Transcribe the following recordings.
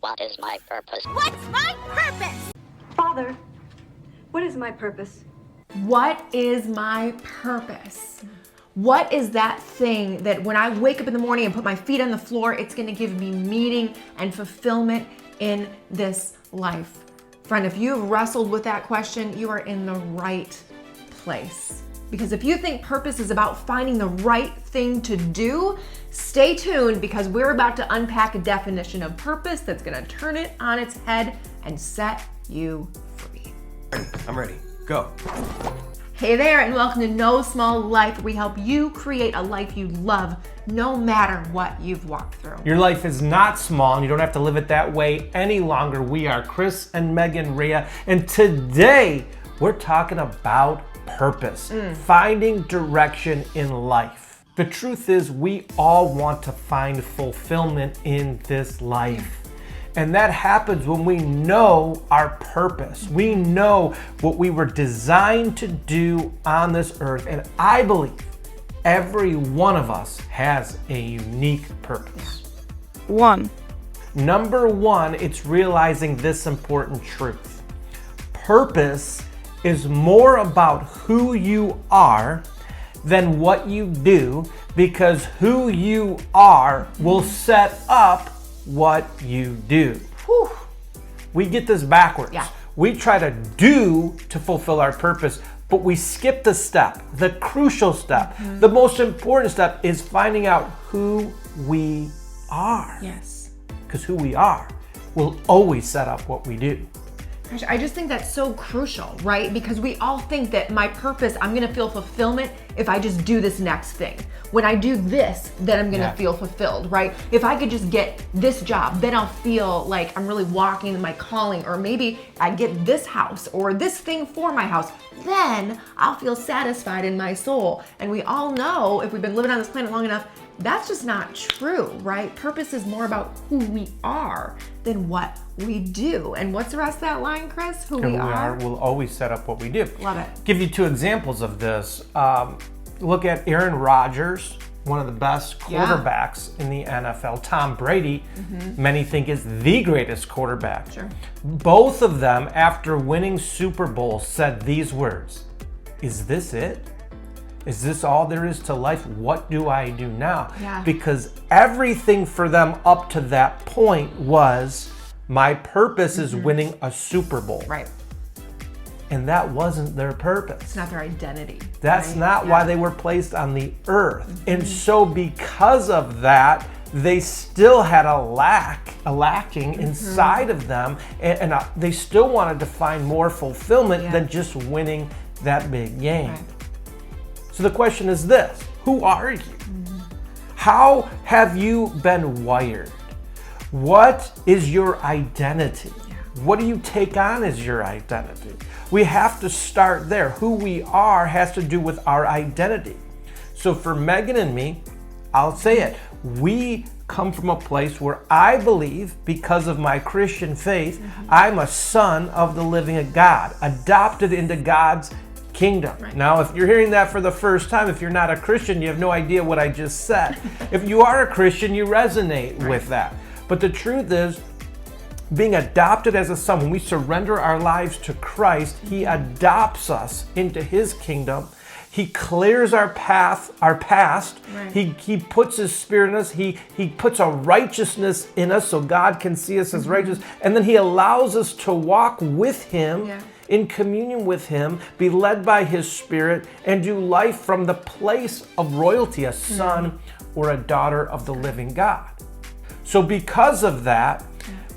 What is my purpose? What's my purpose? Father, what is my purpose? What is my purpose? What is that thing that when I wake up in the morning and put my feet on the floor, it's going to give me meaning and fulfillment in this life? Friend, if you've wrestled with that question, you are in the right place. Because if you think purpose is about finding the right thing to do, stay tuned because we're about to unpack a definition of purpose that's going to turn it on its head and set you free. I'm ready. Go. Hey there, and welcome to No Small Life, where we help you create a life you love no matter what you've walked through. Your life is not small and you don't have to live it that way any longer. We are Chris and Megan Rhea, and today we're talking about purpose, finding direction in life. The truth is, we all want to find fulfillment in this life. And that happens when we know our purpose. We know what we were designed to do on this earth. And I believe every one of us has a unique purpose. Number one, it's realizing this important truth. Purpose is more about who you are than what you do, because who you are will set up what you do. Whew. We get this backwards. Yeah. We try to do to fulfill our purpose, but we skip the step, the crucial step. The most important step is finding out who we are. Yes. Because who we are will always set up what we do. Gosh, I just think that's so crucial, right? Because we all think that my purpose, I'm gonna feel fulfillment if I just do this next thing. When I do this, then I'm gonna feel fulfilled, right? If I could just get this job, then I'll feel like I'm really walking in my calling. Or maybe I get this house or this thing for my house, then I'll feel satisfied in my soul. And we all know, if we've been living on this planet long enough, that's just not true, right? Purpose is more about who we are than what we do. And what's the rest of that line, Chris? Who we are will always set up what we do. Love it. Give you two examples of this. Look at Aaron Rodgers, one of the best quarterbacks in the NFL. Tom Brady, many think is the greatest quarterback. Sure. Both of them, after winning Super Bowls, said these words: "Is this it? Is this all there is to life? What do I do now?" Yeah. Because everything for them up to that point was, my purpose is winning a Super Bowl. Right. And that wasn't their purpose. It's not their identity. That's right? not why they were placed on the earth. And so because of that, they still had a lacking inside of them, and they still wanted to find more fulfillment than just winning that big game. Right. So the question is this: who are you? How have you been wired? What is your identity? What do you take on as your identity? We have to start there. Who we are has to do with our identity. So for Megan and me, I'll say it, we come from a place where I believe, because of my Christian faith, I'm a son of the living God, adopted into God's kingdom. Right. Now, if you're hearing that for the first time, if you're not a Christian, you have no idea what I just said. If you are a Christian, you resonate with that. But the truth is, being adopted as a son, when we surrender our lives to Christ, He adopts us into His kingdom. He clears our past. Right. He puts His Spirit in us. He puts a righteousness in us so God can see us as righteous. And then He allows us to walk with Him, in communion with Him, be led by His Spirit, and do life from the place of royalty, a son or a daughter of the living God. So because of that,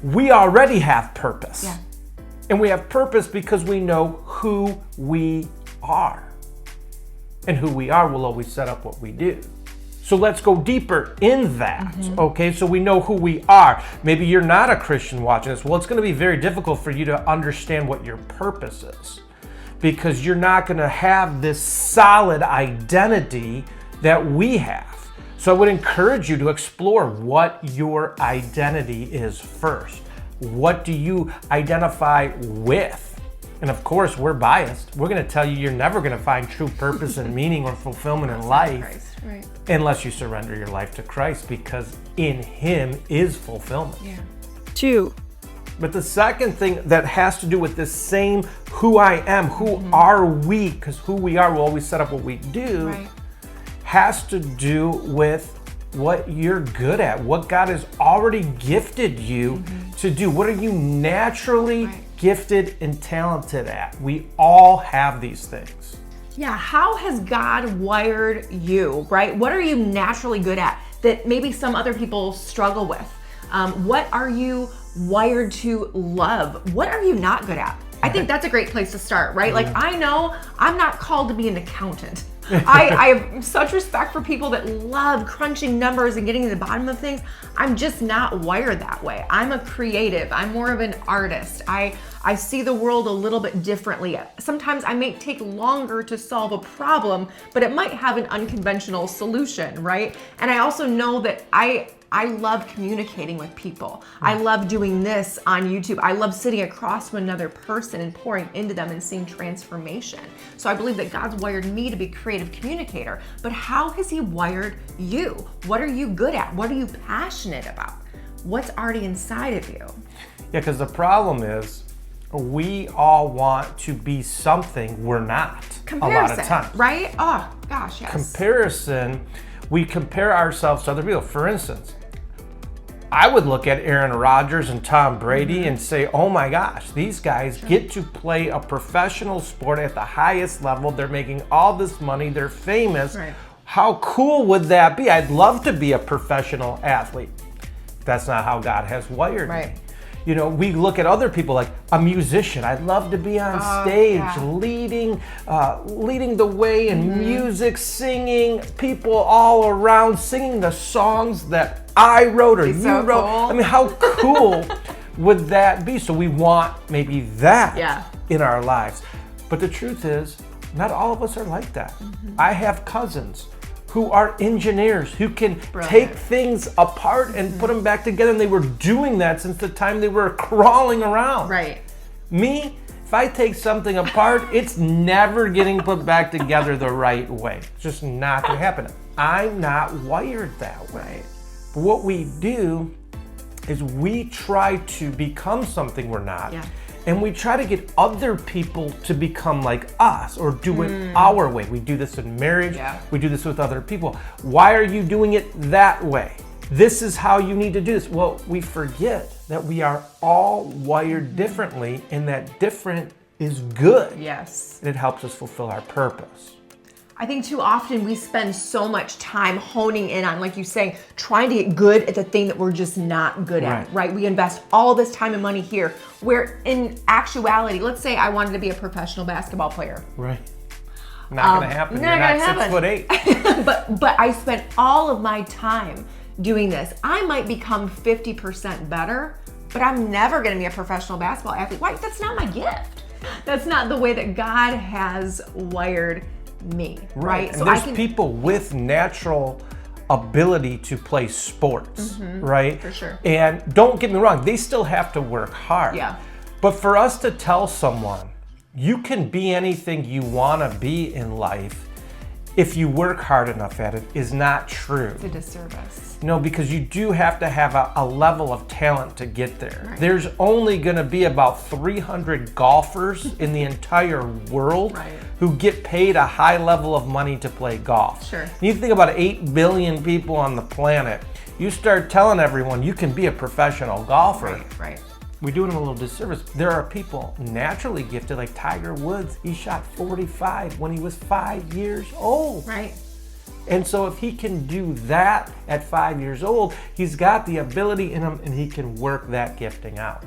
we already have purpose. Yeah. And we have purpose because we know who we are. And who we are will always set up what we do. So let's go deeper in that. Okay, so we know who we are. Maybe you're not a Christian watching this. Well, it's going to be very difficult for you to understand what your purpose is, because you're not going to have this solid identity that we have. So I would encourage you to explore what your identity is first. What do you identify with? And of course, we're biased. We're going to tell you you're never going to find true purpose and meaning or fulfillment in life unless you surrender your life to Christ, because in Him is fulfillment. Yeah. too. But the second thing that has to do with this same who I am, who are we, because who we are will always set up what we do, Right. has to do with what you're good at, what God has already gifted you to do. What are you naturally gifted and talented at? We all have these things. Yeah, how has God wired you, right? What are you naturally good at that maybe some other people struggle with? What are you wired to love? What are you not good at? I think that's a great place to start, right? Like, I know I'm not called to be an accountant. I have such respect for people that love crunching numbers and getting to the bottom of things. I'm just not wired that way. I'm a creative. I'm more of an artist. I see the world a little bit differently. Sometimes I may take longer to solve a problem, but it might have an unconventional solution, right? And I also know that I love communicating with people. I love doing this on YouTube. I love sitting across from another person and pouring into them and seeing transformation. So I believe that God's wired me to be a creative communicator. But how has He wired you? What are you good at? What are you passionate about? What's already inside of you? Yeah, because the problem is we all want to be something we're not Comparison, a lot of times. right? Oh, gosh, yes. Comparison, we compare ourselves to other people. For instance, I would look at Aaron Rodgers and Tom Brady and say, oh my gosh, these guys get to play a professional sport at the highest level. They're making all this money. They're famous. Right. How cool would that be? I'd love to be a professional athlete. That's not how God has wired me. You know, we look at other people like a musician. I'd love to be on stage, leading the way in music, singing, people all around, singing the songs that I wrote or you wrote. Cool. I mean, how cool would that be? So we want maybe that in our lives. But the truth is, not all of us are like that. I have cousins who are engineers, who can take things apart and put them back together. And they were doing that since the time they were crawling around. Right. Me, if I take something apart, it's never getting put back together the right way. It's just not gonna happen. I'm not wired that way. But what we do is we try to become something we're not. And we try to get other people to become like us or do it our way. We do this in marriage. We do this with other people. Why are you doing it that way? This is how you need to do this. Well, we forget that we are all wired differently and that different is good. Yes. It helps us fulfill our purpose. I think too often we spend so much time honing in on, like you say, trying to get good at the thing that we're just not good at, right? We invest all this time and money here, where in actuality, let's say I wanted to be a professional basketball player. Right. Not gonna happen. You're not 6'8". but I spent all of my time doing this. I might become 50% better, but I'm never gonna be a professional basketball athlete. Why? That's not my gift. That's not the way that God has wired me, right? So there's people with natural ability to play sports, right? For sure. And don't get me wrong, they still have to work hard. But for us to tell someone, you can be anything you want to be in life if you work hard enough at it is not true. It's a disservice. No, because you do have to have a level of talent to get there. There's only going to be about 300 golfers in the entire world who get paid a high level of money to play golf. You think about 8 billion people on the planet. You start telling everyone you can be a professional golfer. We're doing them a little disservice. There are people naturally gifted, like Tiger Woods. He shot 45 when he was 5 years old. And so if he can do that at 5 years old, he's got the ability in him and he can work that gifting out.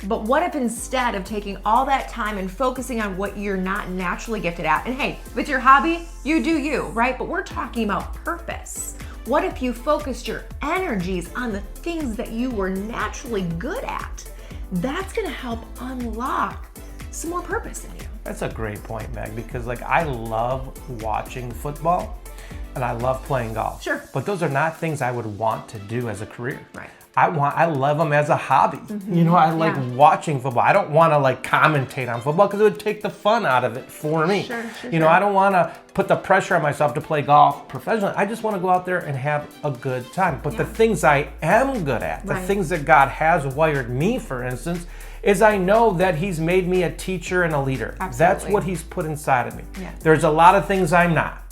But what if instead of taking all that time and focusing on what you're not naturally gifted at, and hey, if it's your hobby, you do you, right? But we're talking about purpose. What if you focused your energies on the things that you were naturally good at? That's gonna help unlock some more purpose in you. That's a great point, Meg, because like I love watching football and I love playing golf. But those are not things I would want to do as a career. I love them as a hobby. You know, I like watching football. I don't want to like commentate on football because it would take the fun out of it for me. You know, I don't want to put the pressure on myself to play golf professionally. I just want to go out there and have a good time. But the things I am good at, the things that God has wired me, for instance, is I know that he's made me a teacher and a leader. That's what he's put inside of me. There's a lot of things I'm not.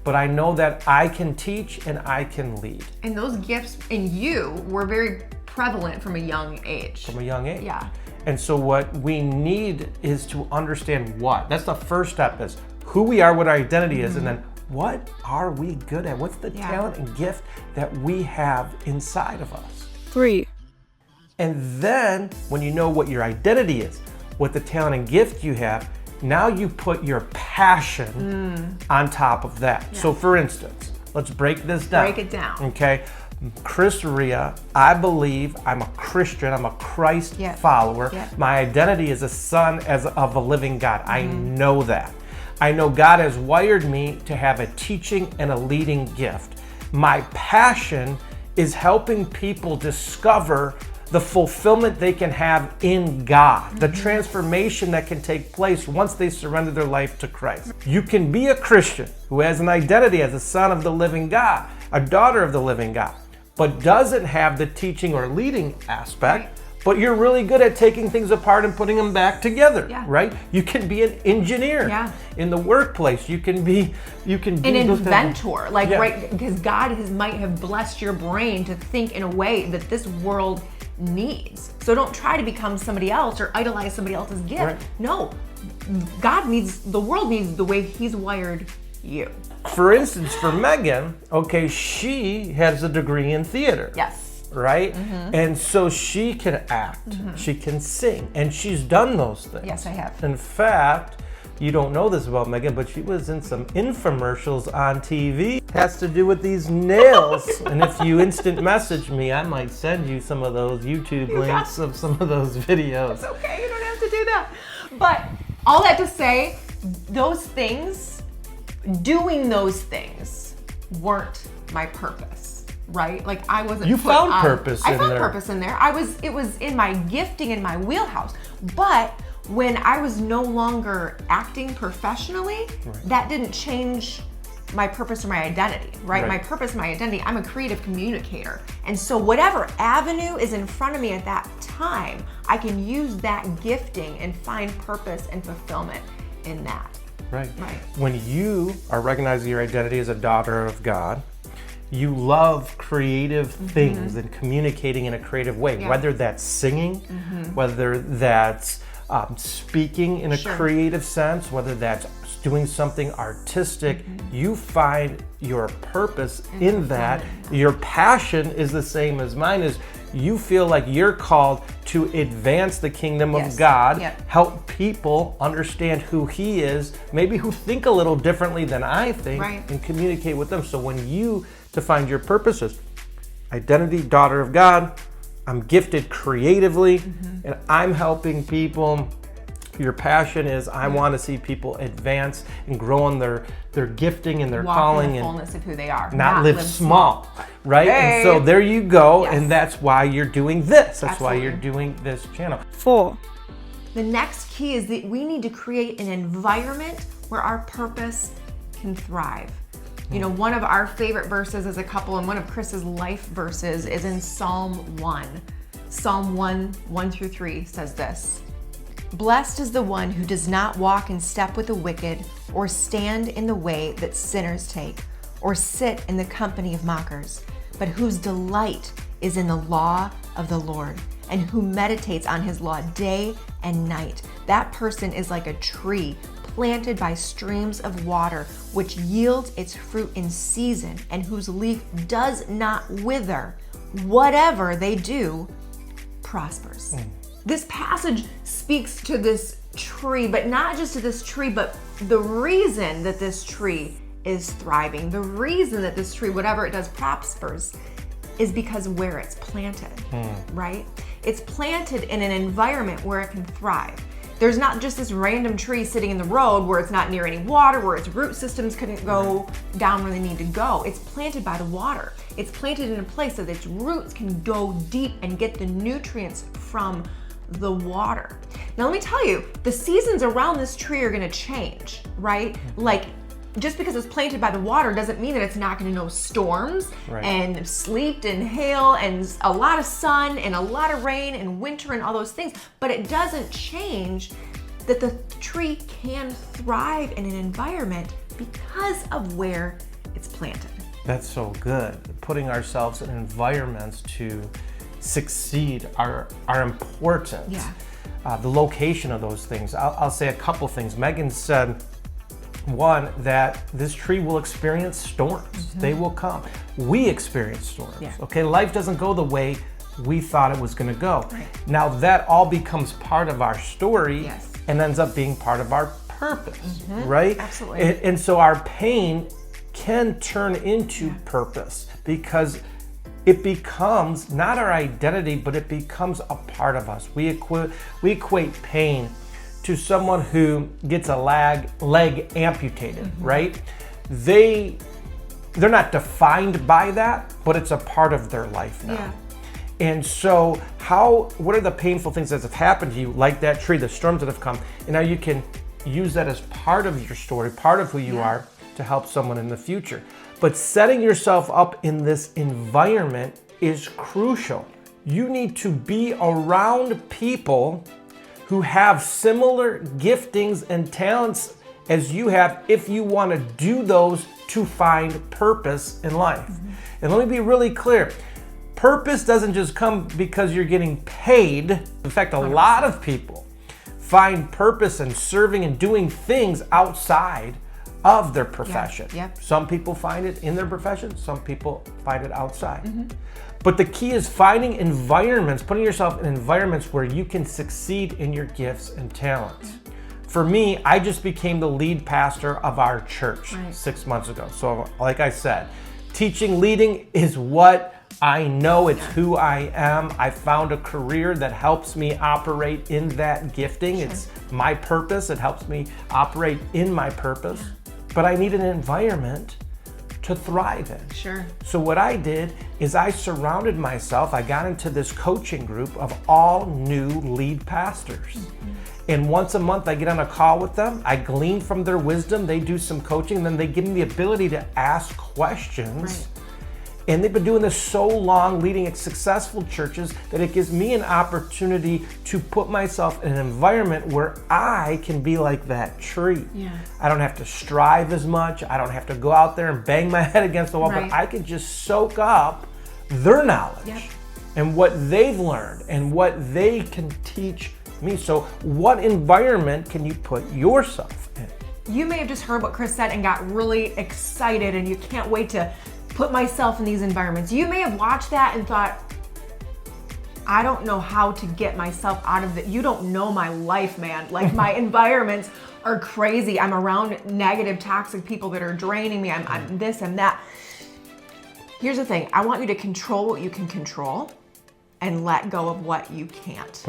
But I know that I can teach and I can lead. And those gifts in you were very prevalent from a young age. From a young age. Yeah. And so what we need is to understand what. That's the first step, is who we are, what our identity is, and then what are we good at? What's the talent and gift that we have inside of us? 3. And then when you know what your identity is, what the talent and gift you have, now you put your passion on top of that. So for instance, let's break this down. Break it down. Okay. Chris Ria, I believe I'm a Christian. I'm a Christ follower. My identity is a son of a living God. I know that. I know God has wired me to have a teaching and a leading gift. My passion is helping people discover the fulfillment they can have in God, the transformation that can take place once they surrender their life to Christ. You can be a Christian who has an identity as a son of the living God, a daughter of the living God, but doesn't have the teaching or leading aspect, but you're really good at taking things apart and putting them back together, right? You can be an engineer in the workplace. You can be an inventor, like right, because God might have blessed your brain to think in a way that this world needs. So don't try to become somebody else or idolize somebody else's gift. No, the world needs the way he's wired you. For instance, for Megan, okay, she has a degree in theater. Right? And so she can act, she can sing, and she's done those things. Yes, I have. In fact, you don't know this about Megan, but she was in some infomercials on TV. It has to do with these nails. And if you instant message me, I might send you some of those YouTube links of some of those videos. It's okay, you don't have to do that. But all that to say, those things, doing those things weren't my purpose, right? Like I wasn't. You found purpose in there. I found purpose in there. It was in my gifting, in my wheelhouse. But when I was no longer acting professionally, that didn't change my purpose or my identity, right? My purpose, my identity, I'm a creative communicator. And so whatever avenue is in front of me at that time, I can use that gifting and find purpose and fulfillment in that. Right. When you are recognizing your identity as a daughter of God, you love creative things and communicating in a creative way, whether that's singing, whether that's speaking in a creative sense, whether that's doing something artistic, you find your purpose in that. Your passion is the same as mine is. You feel like you're called to advance the kingdom of God, help people understand who he is, maybe who think a little differently than I think, and communicate with them. So when you define your purposes, identity, daughter of God, I'm gifted creatively, and I'm helping people. Your passion is I want to see people advance and grow in their gifting and their calling, in the fullness of who they are. Not live small, right? And so there you go, and that's why you're doing this. That's why you're doing this channel. 4. The next key is that we need to create an environment where our purpose can thrive. You know, one of our favorite verses as a couple, and one of Chris's life verses, is in Psalm 1. Psalm 1:1-3 says this: "Blessed is the one who does not walk in step with the wicked, or stand in the way that sinners take, or sit in the company of mockers, but whose delight is in the law of the Lord, and who meditates on his law day and night. That person is like a tree planted by streams of water, which yields its fruit in season, and whose leaf does not wither. Whatever they do prospers." This passage speaks to this tree, but not just to this tree, but the reason that this tree is thriving, the reason that this tree, whatever it does, prospers, is because of where it's planted, right? It's planted in an environment where it can thrive. There's not just this random tree sitting in the road where it's not near any water, where its root systems couldn't go down where they need to go. It's planted by the water. It's planted in a place so that its roots can go deep and get the nutrients from the water. Now let me tell you, the seasons around this tree are gonna change, right? Like, just because it's planted by the water doesn't mean that it's not going to know storms and sleet and hail and a lot of sun and a lot of rain and winter and all those things. But it doesn't change that the tree can thrive in an environment because of where it's planted. That's so good. Putting ourselves in environments to succeed are important. Yeah. The location of those things. I'll say a couple things. Megan said, one, that this tree will experience storms. They will come. We experience storms. Yeah. Okay, life doesn't go the way we thought it was going to go. Right. Now that all becomes part of our story Yes. and ends up being part of our purpose, right? Absolutely. And so our pain can turn into purpose because it becomes not our identity, but it becomes a part of us. We equate pain to someone who gets a leg amputated, right? They're not defined by that, but it's a part of their life now. Yeah. And so what are the painful things that have happened to you, like that tree, the storms that have come, and now you can use that as part of your story, part of who you are, to help someone in the future. But setting yourself up in this environment is crucial. You need to be around people who have similar giftings and talents as you have if you want to do those to find purpose in life. And let me be really clear. Purpose doesn't just come because you're getting paid. In fact, a lot of people find purpose in serving and doing things outside of their profession. Yeah. Some people find it in their profession, some people find it outside. But the key is finding environments, putting yourself in environments where you can succeed in your gifts and talents. For me, I just became the lead pastor of our church 6 months ago. So like I said, teaching, leading is what I know, it's who I am. I found a career that helps me operate in that gifting. It's my purpose. It helps me operate in my purpose. But I need an environment to thrive in. Sure. So what I did is I surrounded myself, I got into this coaching group of all new lead pastors. And once a month I get on a call with them, I glean from their wisdom, they do some coaching, and then they give me the ability to ask questions. And they've been doing this so long, leading successful churches, that it gives me an opportunity to put myself in an environment where I can be like that tree. I don't have to strive as much. I don't have to go out there and bang my head against the wall, but I can just soak up their knowledge and what they've learned and what they can teach me. So what environment can you put yourself in? You may have just heard what Chris said and got really excited and you can't wait to put myself in these environments. You may have watched that and thought, I don't know how to get myself out of it. You don't know my life, man. Like my environments are crazy. I'm around negative, toxic people that are draining me. I'm this and that. Here's the thing. I want you to control what you can control and let go of what you can't.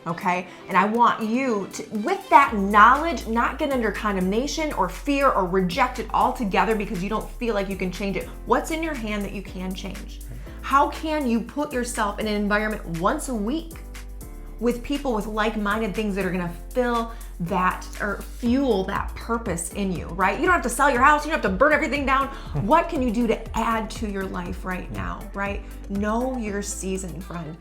Okay? And I want you to, with that knowledge, not get under condemnation or fear or reject it altogether because you don't feel like you can change it. What's in your hand that you can change? How can you put yourself in an environment once a week with people with like-minded things that are gonna fill that or fuel that purpose in you, right? You don't have to sell your house, you don't have to burn everything down. What can you do to add to your life right now, right? Know your season, friend.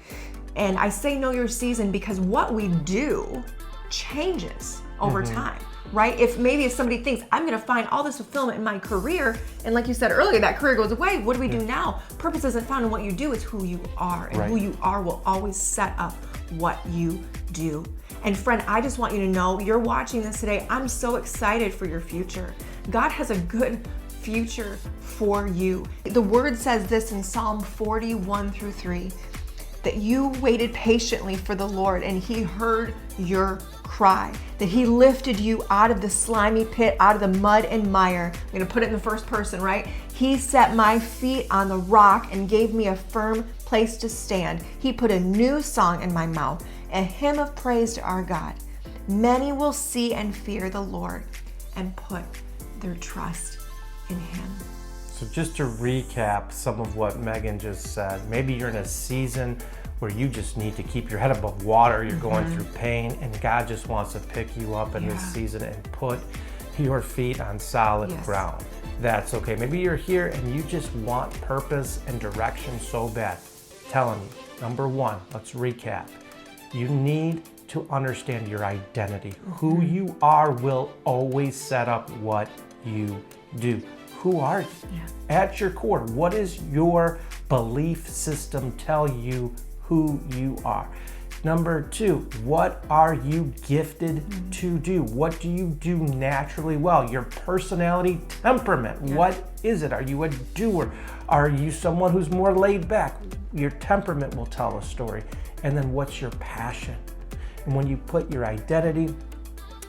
And I say know your season because what we do changes over time, right? If somebody thinks, I'm gonna find all this fulfillment in my career, and like you said earlier, that career goes away, what do we do now? Purpose isn't found in what you do, it's who you are. And who you are will always set up what you do. And friend, I just want you to know, you're watching this today, I'm so excited for your future. God has a good future for you. The word says this in Psalm 41-3, that you waited patiently for the Lord and he heard your cry, that he lifted you out of the slimy pit, out of the mud and mire. I'm gonna put it in the first person, right? He set my feet on the rock and gave me a firm place to stand. He put a new song in my mouth, a hymn of praise to our God. Many will see and fear the Lord and put their trust in him. So just to recap some of what Megan just said, maybe you're in a season where you just need to keep your head above water, you're going through pain, and God just wants to pick you up in this season and put your feet on solid ground. That's okay. Maybe you're here and you just want purpose and direction so bad. Telling you, number one, let's recap. You need to understand your identity. Who you are will always set up what you do. Who are you? At your core, what is your belief system tell you who you are? Number two, what are you gifted to do? What do you do naturally well? Your personality, temperament, what is it? Are you a doer? Are you someone who's more laid back? Your temperament will tell a story. And then what's your passion? And when you put your identity,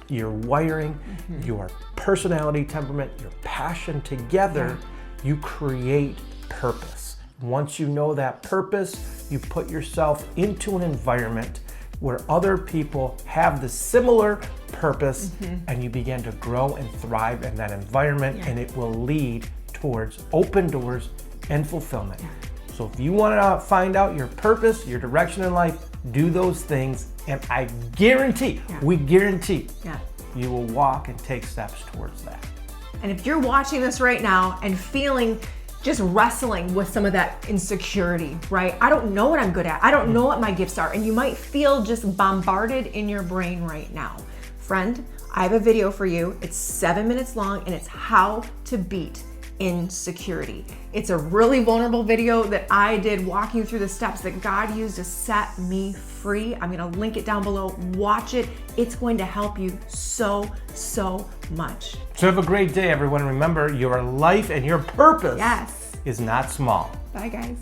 your wiring, your personality, temperament, your passion together, you create purpose. Once you know that purpose, you put yourself into an environment where other people have the similar purpose and you begin to grow and thrive in that environment, and it will lead towards open doors and fulfillment. So if you want to find out your purpose, your direction in life, do those things, and I guarantee, we guarantee, you will walk and take steps towards that. And if you're watching this right now and feeling just wrestling with some of that insecurity, right? I don't know what I'm good at. I don't know what my gifts are. And you might feel just bombarded in your brain right now. Friend, I have a video for you. It's 7 minutes long and it's how to beat insecurity. It's a really vulnerable video that I did walking you through the steps that God used to set me free. I'm gonna link it down below. Watch it. It's going to help you so much. So have a great day, everyone. Remember, your life and your purpose is not small. Bye, guys.